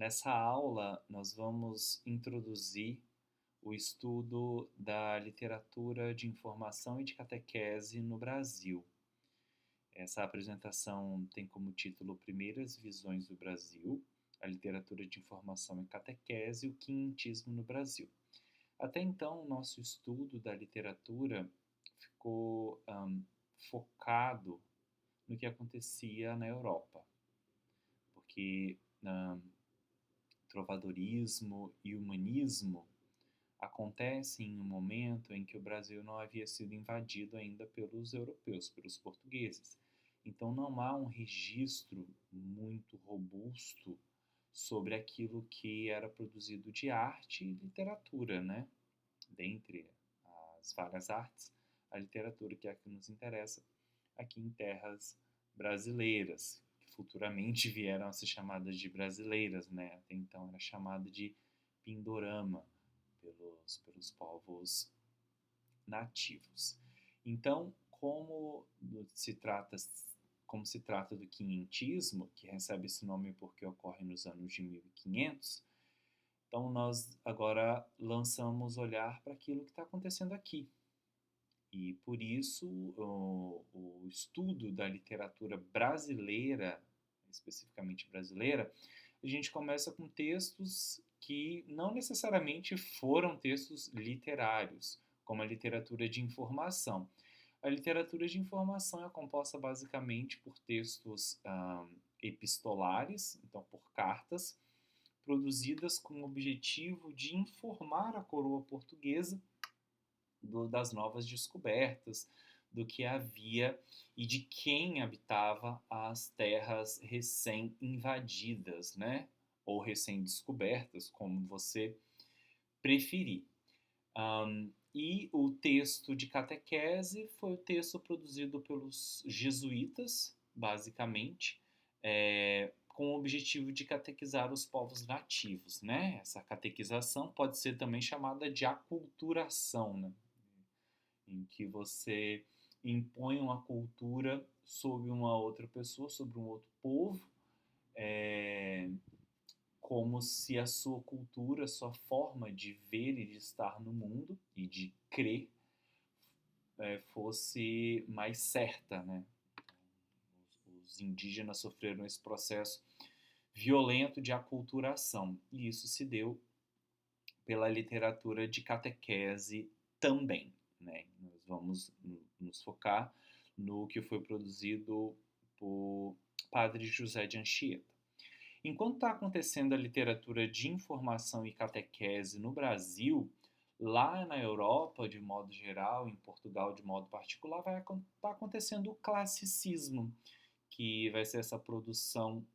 Nessa aula, nós vamos introduzir o estudo da literatura de informação e de catequese no Brasil. Essa apresentação tem como título Primeiras Visões do Brasil, a literatura de informação e catequese e o quinhentismo no Brasil. Até então, o nosso estudo da literatura ficou focado no que acontecia na Europa, porque trovadorismo e humanismo acontecem em um momento em que o Brasil não havia sido invadido ainda pelos europeus, pelos portugueses. Então não há um registro muito robusto sobre aquilo que era produzido de arte e literatura, né? Dentre as várias artes, a literatura que é a que nos interessa aqui em terras brasileiras, que futuramente vieram a ser chamadas de brasileiras, né? Até então era chamada de Pindorama pelos povos nativos. Então, se trata como se trata do quinhentismo, que recebe esse nome porque ocorre nos anos de 1500, então nós agora lançamos olhar para aquilo que está acontecendo aqui. E por isso o estudo da literatura brasileira, especificamente brasileira, a gente começa com textos que não necessariamente foram textos literários, como a literatura de informação. A literatura de informação é composta basicamente por textos epistolares, então por cartas, produzidas com o objetivo de informar a coroa portuguesa das novas descobertas, do que havia e de quem habitava as terras recém-invadidas, né? Ou recém-descobertas, como você preferir. E o texto de catequese foi o texto produzido pelos jesuítas, basicamente, com o objetivo de catequizar os povos nativos, né? Essa catequização pode ser também chamada de aculturação, né? Em que você impõe uma cultura sobre uma outra pessoa, sobre um outro povo, como se a sua cultura, a sua forma de ver e de estar no mundo e de crer fosse mais certa, né? Os indígenas sofreram esse processo violento de aculturação e isso se deu pela literatura de catequese também, né? Nós vamos nos focar no que foi produzido por Padre José de Anchieta. Enquanto está acontecendo a literatura de informação e catequese no Brasil, lá na Europa, de modo geral, em Portugal, de modo particular, vai estar acontecendo o classicismo, que vai ser essa produção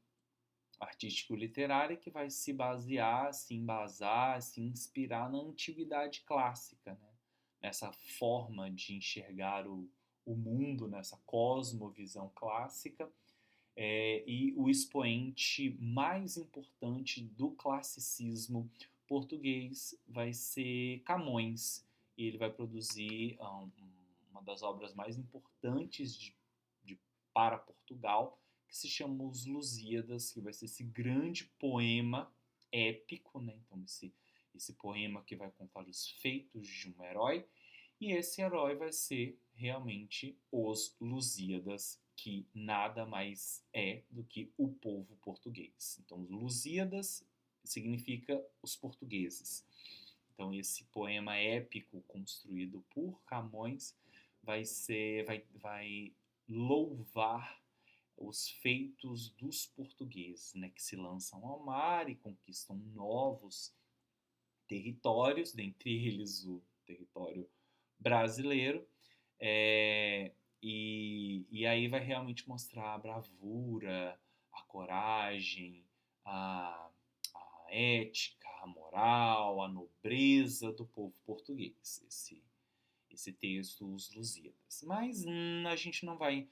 artístico-literária que vai se basear, se embasar, se inspirar na antiguidade clássica, né? Nessa forma de enxergar o mundo, nessa cosmovisão clássica. E o expoente mais importante do classicismo português vai ser Camões. E ele vai produzir uma das obras mais importantes para Portugal, que se chama Os Lusíadas, que vai ser esse grande poema épico, né? Então esse poema que vai contar os feitos de um herói, e esse herói vai ser realmente os Lusíadas, que nada mais é do que o povo português. Então, os Lusíadas significa os portugueses. Então, esse poema épico construído por Camões vai louvar os feitos dos portugueses, né, que se lançam ao mar e conquistam novos territórios, dentre eles o território brasileiro, e aí vai realmente mostrar a bravura, a coragem, a, a ética, a moral, a nobreza do povo português, esse texto, Os Lusíadas. Mas a gente não vai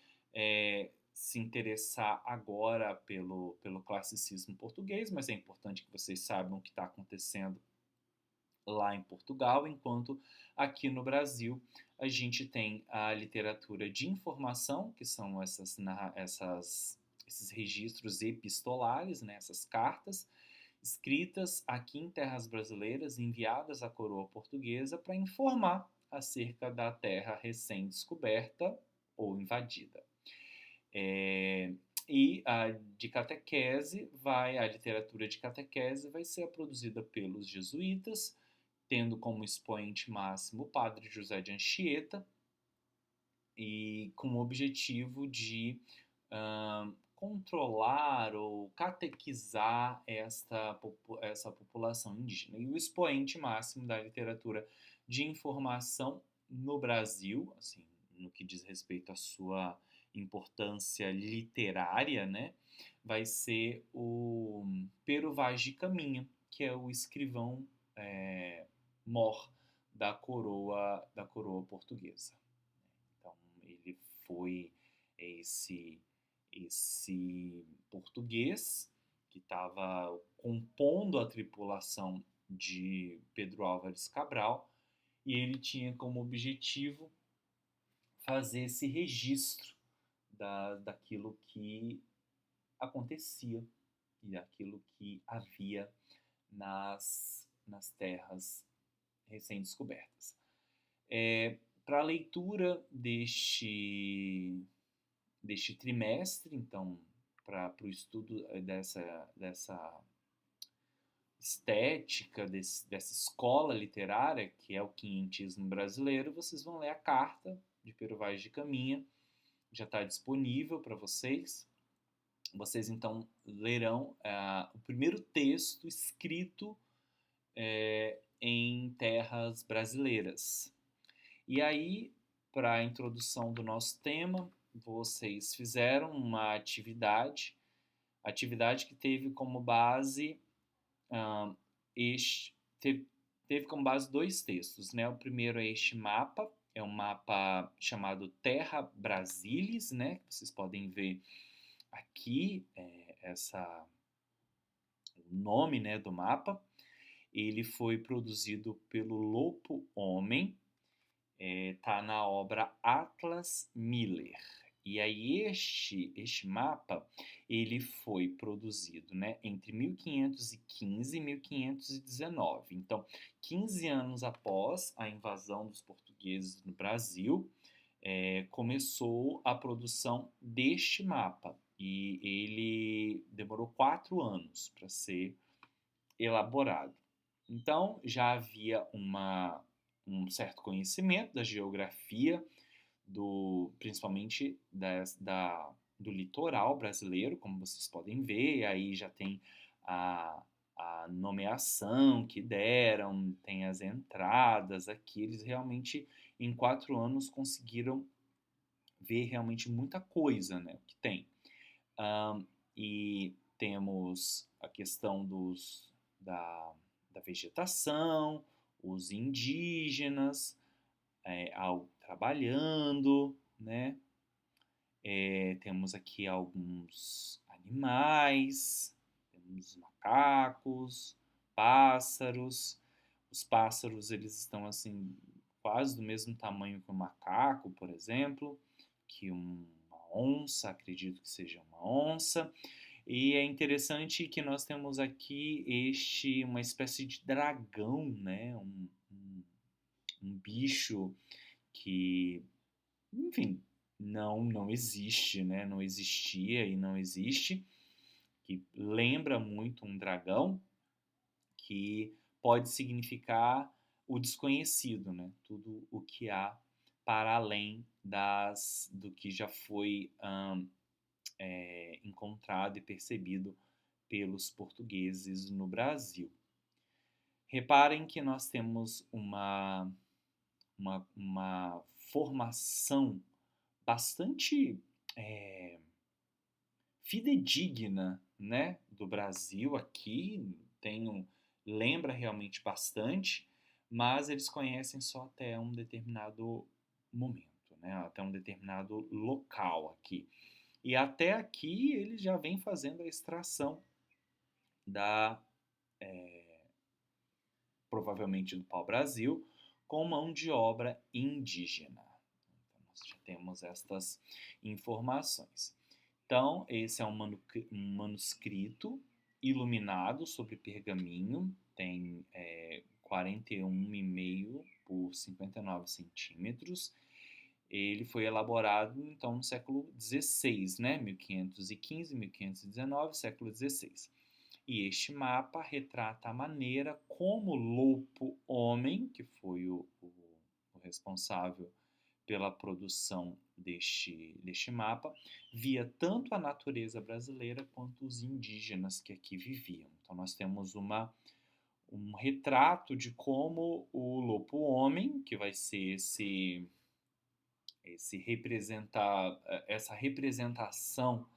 se interessar agora pelo classicismo português, mas é importante que vocês saibam o que está acontecendo lá em Portugal, enquanto aqui no Brasil a gente tem a literatura de informação, que são esses registros epistolares, né, essas cartas, escritas aqui em terras brasileiras, enviadas à coroa portuguesa para informar acerca da terra recém-descoberta ou invadida. E a de catequese a literatura de catequese vai ser produzida pelos jesuítas, tendo como expoente máximo o padre José de Anchieta, e com o objetivo de controlar ou catequizar essa população indígena. E o expoente máximo da literatura de informação no Brasil, assim, no que diz respeito à sua importância literária, né, vai ser o Pero Vaz de Caminha, que é o escrivão mor da coroa portuguesa. Então, ele foi esse português que estava compondo a tripulação de Pedro Álvares Cabral, e ele tinha como objetivo fazer esse registro daquilo que acontecia e daquilo que havia nas terras recém-descobertas. Para a leitura deste trimestre, então, para o estudo dessa estética, dessa escola literária, que é o quinhentismo brasileiro, vocês vão ler a carta de Pero Vaz de Caminha, já está disponível para vocês. Vocês, então, lerão o primeiro texto escrito em terras brasileiras. E aí, para a introdução do nosso tema, vocês fizeram uma atividade que teve como base teve como base dois textos, né? O primeiro é este mapa, é um mapa chamado Terra Brasilis, né? Vocês podem ver aqui o nome, né, do mapa. Ele foi produzido pelo Lopo Homem, tá na obra Atlas Miller. E aí este mapa, ele foi produzido, né, entre 1515 e 1519. Então, 15 anos após a invasão dos portugueses no Brasil, começou a produção deste mapa. E ele demorou 4 anos para ser elaborado. Então, já havia um certo conhecimento da geografia, principalmente do litoral brasileiro, como vocês podem ver, e aí já tem a nomeação que deram, tem as entradas aqui. Eles realmente, em 4 anos, conseguiram ver realmente muita coisa, né, que tem. E temos a questão da vegetação, os indígenas trabalhando, né? Temos aqui alguns animais, temos macacos, pássaros. Os pássaros, eles estão assim quase do mesmo tamanho que um macaco, por exemplo, que uma onça, acredito que seja uma onça. E é interessante que nós temos aqui uma espécie de dragão, né? Um bicho que, enfim, não existe, né? Não existia e não existe, que lembra muito um dragão, que pode significar o desconhecido, né? Tudo o que há para além do que já foi encontrado e percebido pelos portugueses no Brasil. Reparem que nós temos uma formação bastante fidedigna, né, do Brasil aqui. Lembra realmente bastante, mas eles conhecem só até um determinado momento, né, até um determinado local aqui. E até aqui eles já vêm fazendo a extração provavelmente do pau-brasil, com mão de obra indígena. Então, nós já temos estas informações. Então, esse é um manuscrito iluminado sobre pergaminho, tem 41,5 por 59 centímetros. Ele foi elaborado, então, no século XVI, né? 1515, 1519, século XVI. E este mapa retrata a maneira como Lopo-Homem, que foi o responsável pela produção deste mapa, via tanto a natureza brasileira quanto os indígenas que aqui viviam. Então, nós temos um retrato de como o Lopo-Homem, que vai ser essa representação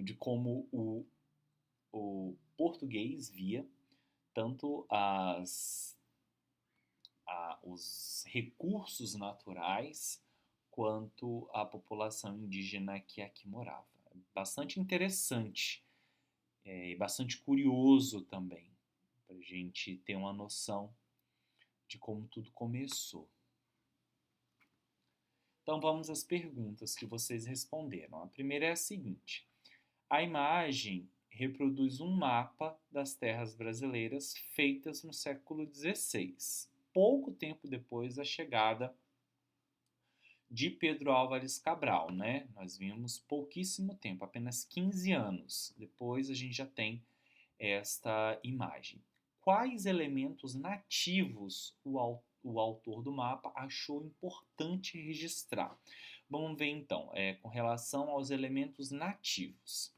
de como o português via tanto os recursos naturais quanto a população indígena que aqui morava. Bastante interessante e bastante curioso também, para a gente ter uma noção de como tudo começou. Então vamos às perguntas que vocês responderam. A primeira é a seguinte: a imagem reproduz um mapa das terras brasileiras feitas no século XVI, pouco tempo depois da chegada de Pedro Álvares Cabral, né? Nós vimos pouquíssimo tempo, apenas 15 anos. Depois a gente já tem esta imagem. Quais elementos nativos o autor do mapa achou importante registrar? Vamos ver então, com relação aos elementos nativos.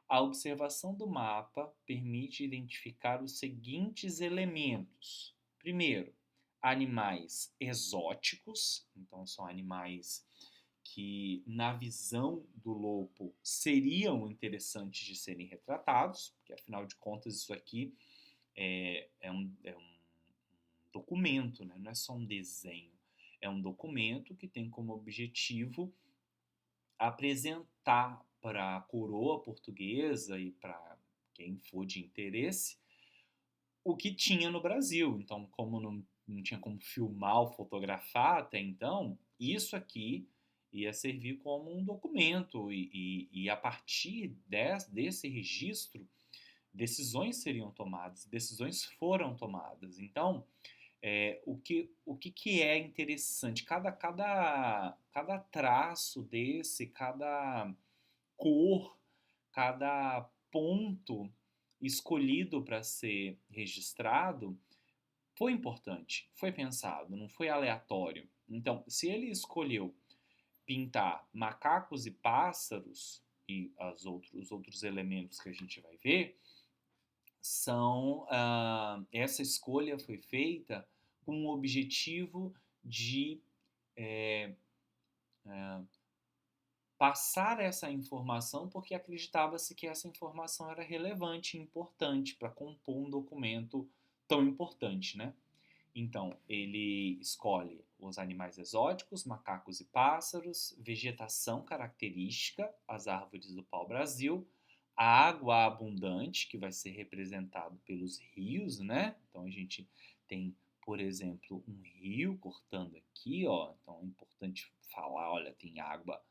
A observação do mapa permite identificar os seguintes elementos. Primeiro, animais exóticos, então são animais que, na visão do Lopo, seriam interessantes de serem retratados, porque afinal de contas isso aqui é um documento, né? Não é só um desenho, é um documento que tem como objetivo apresentar para a coroa portuguesa e para quem for de interesse o que tinha no Brasil. Então, como não tinha como filmar ou fotografar até então, isso aqui ia servir como um documento e a partir desse registro, decisões seriam tomadas, decisões foram tomadas. Então, o que é interessante? Cada traço desse, cada cor, cada ponto escolhido para ser registrado foi importante, foi pensado, não foi aleatório. Então, se ele escolheu pintar macacos e pássaros e os outros elementos que a gente vai ver, essa escolha foi feita com o objetivo de é, é, passar essa informação porque acreditava-se que essa informação era relevante e importante para compor um documento tão importante, né? Então, ele escolhe os animais exóticos, macacos e pássaros, vegetação característica, as árvores do pau-brasil, a água abundante, que vai ser representado pelos rios, né? Então, a gente tem, por exemplo, um rio cortando aqui, ó. Então, é importante falar, olha, tem água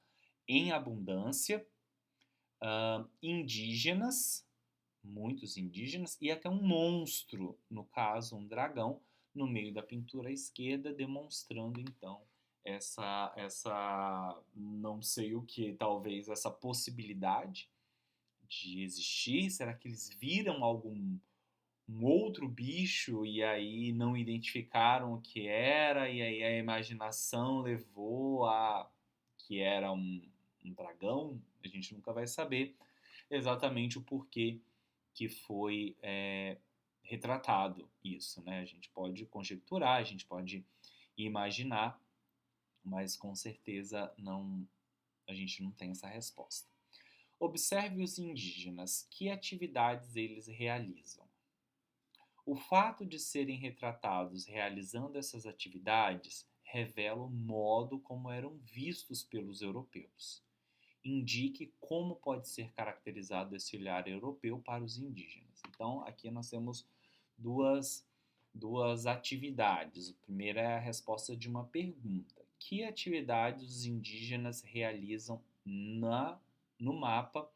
em abundância, indígenas, muitos indígenas, e até um monstro, no caso um dragão, no meio da pintura à esquerda, demonstrando então essa não sei o que, talvez essa possibilidade de existir. Será que eles viram um outro bicho e aí não identificaram o que era, e aí a imaginação levou a que era um dragão? A gente nunca vai saber exatamente o porquê que foi retratado isso, né? A gente pode conjecturar, a gente pode imaginar, mas com certeza a gente não tem essa resposta. Observe os indígenas, que atividades eles realizam. O fato de serem retratados realizando essas atividades revela o modo como eram vistos pelos europeus. Indique como pode ser caracterizado esse olhar europeu para os indígenas. Então, aqui nós temos duas atividades. A primeira é a resposta de uma pergunta. Que atividades os indígenas realizam no mapa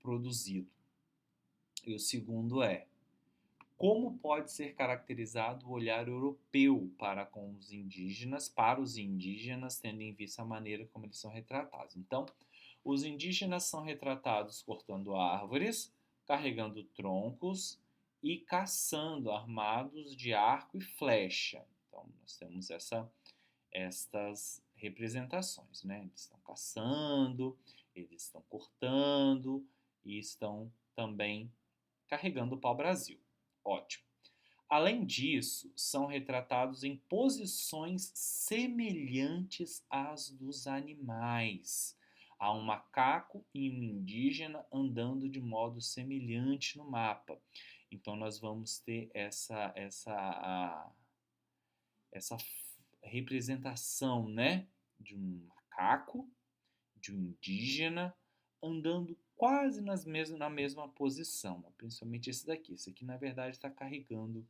produzido. E o segundo é: como pode ser caracterizado o olhar europeu para os indígenas, tendo em vista a maneira como eles são retratados? Então, os indígenas são retratados cortando árvores, carregando troncos e caçando, armados de arco e flecha. Então, nós temos estas representações, né? Eles estão caçando, eles estão cortando e estão também carregando o pau-brasil. Ótimo. Além disso, são retratados em posições semelhantes às dos animais. Há um macaco e um indígena andando de modo semelhante no mapa. Então, nós vamos ter essa representação, né, de um macaco, de um indígena, andando quase na mesma posição, principalmente esse daqui. Esse aqui, na verdade, está carregando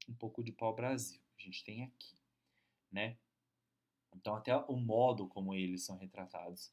um pouco de pau-brasil. A gente tem aqui, né? Então, até o modo como eles são retratados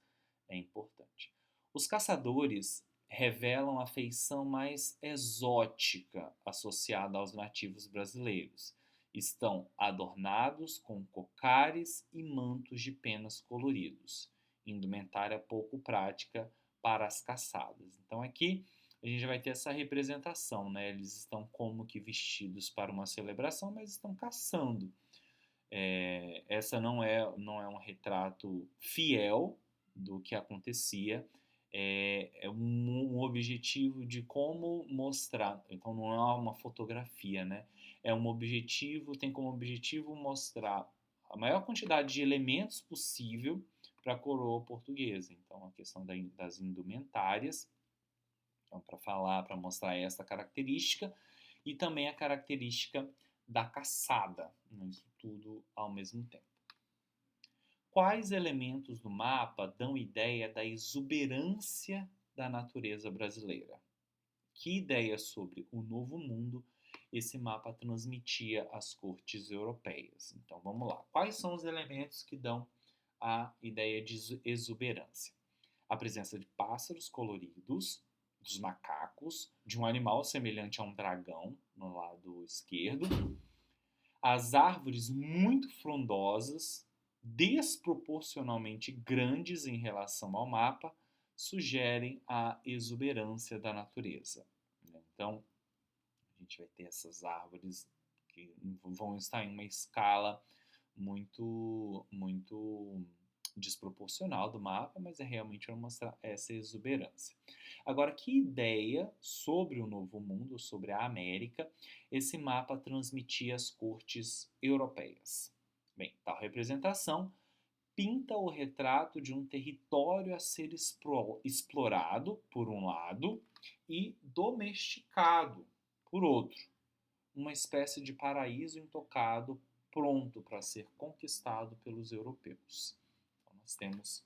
é importante. Os caçadores revelam a feição mais exótica associada aos nativos brasileiros. Estão adornados com cocares e mantos de penas coloridos, indumentária pouco prática para as caçadas. Então aqui a gente vai ter essa representação, né? Eles estão como que vestidos para uma celebração, mas estão caçando. Essa não é um retrato fiel do que acontecia, é um objetivo de como mostrar. Então não é uma fotografia, né? Tem como objetivo mostrar a maior quantidade de elementos possível para a coroa portuguesa. Então a questão das indumentárias, então, para mostrar essa característica e também a característica da caçada, né? Isso tudo ao mesmo tempo. Quais elementos do mapa dão ideia da exuberância da natureza brasileira? Que ideia sobre o novo mundo esse mapa transmitia às cortes europeias? Então vamos lá. Quais são os elementos que dão a ideia de exuberância? A presença de pássaros coloridos, dos macacos, de um animal semelhante a um dragão no lado esquerdo, as árvores muito frondosas, desproporcionalmente grandes em relação ao mapa, sugerem a exuberância da natureza. Então, a gente vai ter essas árvores que vão estar em uma escala muito desproporcional do mapa, mas é realmente para mostrar essa exuberância. Agora, que ideia sobre o Novo Mundo, sobre a América, esse mapa transmitia às cortes europeias? Bem, tal representação pinta o retrato de um território a ser explorado, por um lado, e domesticado, por outro. Uma espécie de paraíso intocado, pronto para ser conquistado pelos europeus. Então, nós temos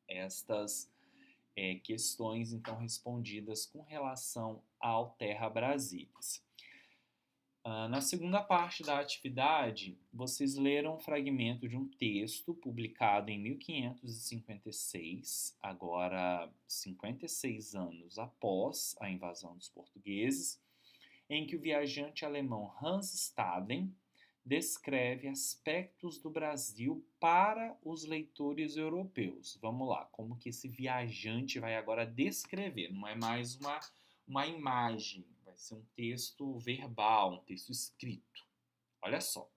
estas questões, então, respondidas com relação ao Terra Brasilis. Na segunda parte da atividade, vocês leram um fragmento de um texto publicado em 1556, agora 56 anos após a invasão dos portugueses, em que o viajante alemão Hans Staden descreve aspectos do Brasil para os leitores europeus. Vamos lá, como que esse viajante vai agora descrever, não é mais uma imagem, vai ser um texto verbal, um texto escrito. Olha só.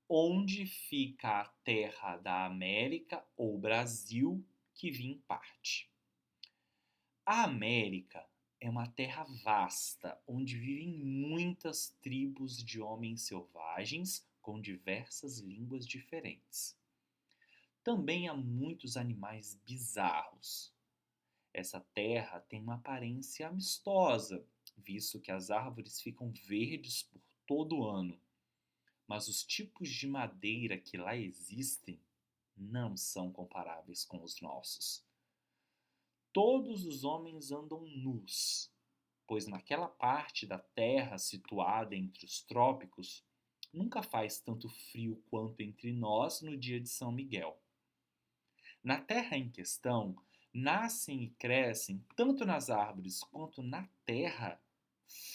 Onde fica a terra da América ou Brasil que vim parte? A América é uma terra vasta, onde vivem muitas tribos de homens selvagens com diversas línguas diferentes. Também há muitos animais bizarros. Essa terra tem uma aparência amistosa, visto que as árvores ficam verdes por todo o ano. Mas os tipos de madeira que lá existem não são comparáveis com os nossos. Todos os homens andam nus, pois naquela parte da terra situada entre os trópicos, nunca faz tanto frio quanto entre nós no dia de São Miguel. Na terra em questão, nascem e crescem, tanto nas árvores quanto na terra,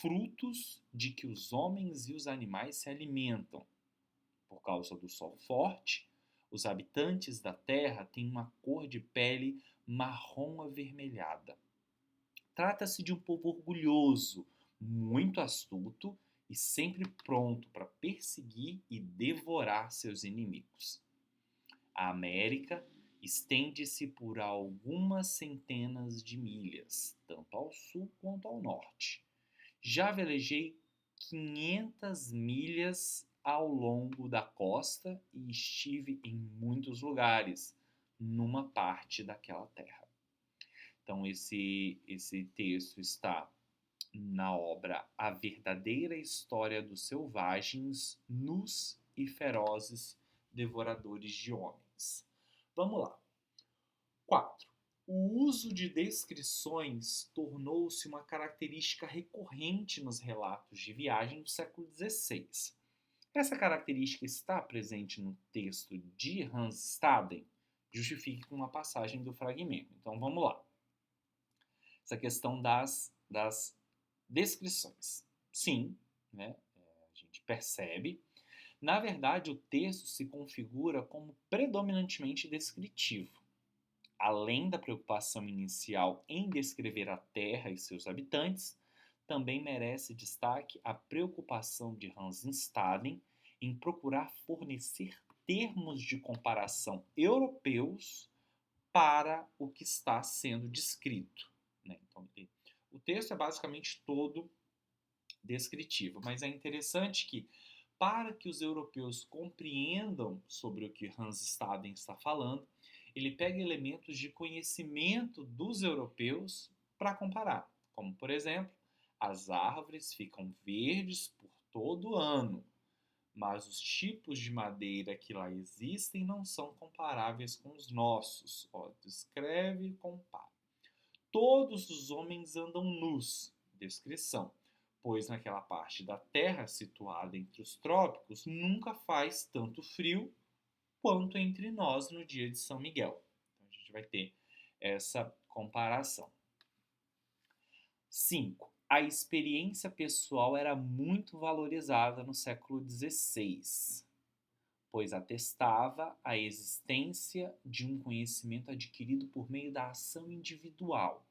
frutos de que os homens e os animais se alimentam. Por causa do sol forte, os habitantes da terra têm uma cor de pele marrom avermelhada. Trata-se de um povo orgulhoso, muito astuto e sempre pronto para perseguir e devorar seus inimigos. A América estende-se por algumas centenas de milhas, tanto ao sul quanto ao norte. Já velejei 500 milhas ao longo da costa e estive em muitos lugares, numa parte daquela terra. Então, esse texto está na obra A Verdadeira História dos Selvagens, Nus e Ferozes Devoradores de Homens. Vamos lá. 4. O uso de descrições tornou-se uma característica recorrente nos relatos de viagem do século XVI. Essa característica está presente no texto de Hans Staden, justifique com uma passagem do fragmento. Então vamos lá. Essa questão das descrições. Sim, né, a gente percebe. Na verdade, o texto se configura como predominantemente descritivo. Além da preocupação inicial em descrever a Terra e seus habitantes, também merece destaque a preocupação de Hans Staden em procurar fornecer termos de comparação europeus para o que está sendo descrito. Né? Então, o texto é basicamente todo descritivo, mas é interessante que, para que os europeus compreendam sobre o que Hans Staden está falando, ele pega elementos de conhecimento dos europeus para comparar, como, por exemplo, as árvores ficam verdes por todo o ano, mas os tipos de madeira que lá existem não são comparáveis com os nossos. Ó, descreve e compara. Todos os homens andam nus, descrição, pois naquela parte da Terra situada entre os trópicos nunca faz tanto frio quanto entre nós no dia de São Miguel. Então a gente vai ter essa comparação. 5. A experiência pessoal era muito valorizada no século XVI, pois atestava a existência de um conhecimento adquirido por meio da ação individual.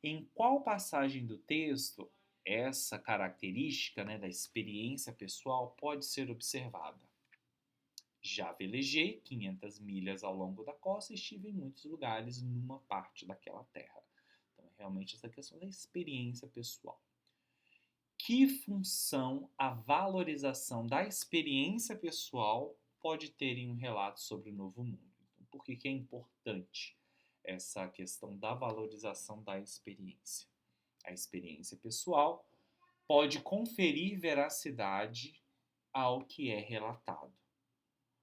Em qual passagem do texto essa característica, né, da experiência pessoal pode ser observada? Já velejei 500 milhas ao longo da costa e estive em muitos lugares numa parte daquela terra. Então, é realmente essa questão da experiência pessoal. Que função a valorização da experiência pessoal pode ter em um relato sobre o Novo Mundo? Então, por que é importante essa questão da valorização da experiência? A experiência pessoal pode conferir veracidade ao que é relatado.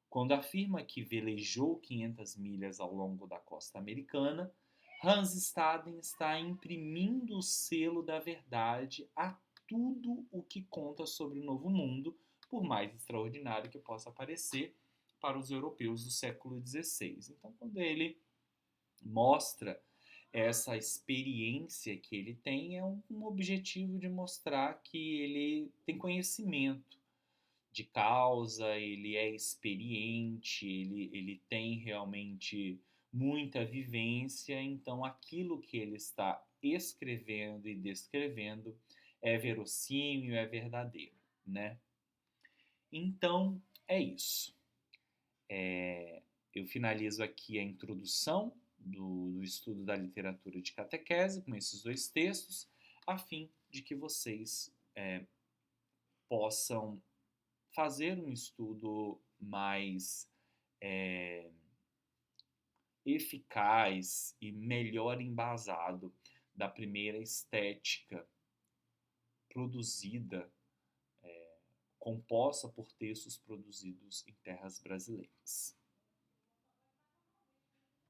Quando afirma que velejou 500 milhas ao longo da costa americana, Hans Staden está imprimindo o selo da verdade a tudo o que conta sobre o Novo Mundo, por mais extraordinário que possa parecer para os europeus do século XVI. Então, quando ele mostra essa experiência que ele tem, é um objetivo de mostrar que ele tem conhecimento de causa, ele é experiente, ele tem realmente muita vivência, então aquilo que ele está escrevendo e descrevendo é verossímil, é verdadeiro, né? Então, é isso. Eu finalizo aqui a introdução do estudo da literatura de catequese com esses dois textos, a fim de que vocês possam fazer um estudo mais eficaz e melhor embasado da primeira estética produzida, composta por textos produzidos em terras brasileiras.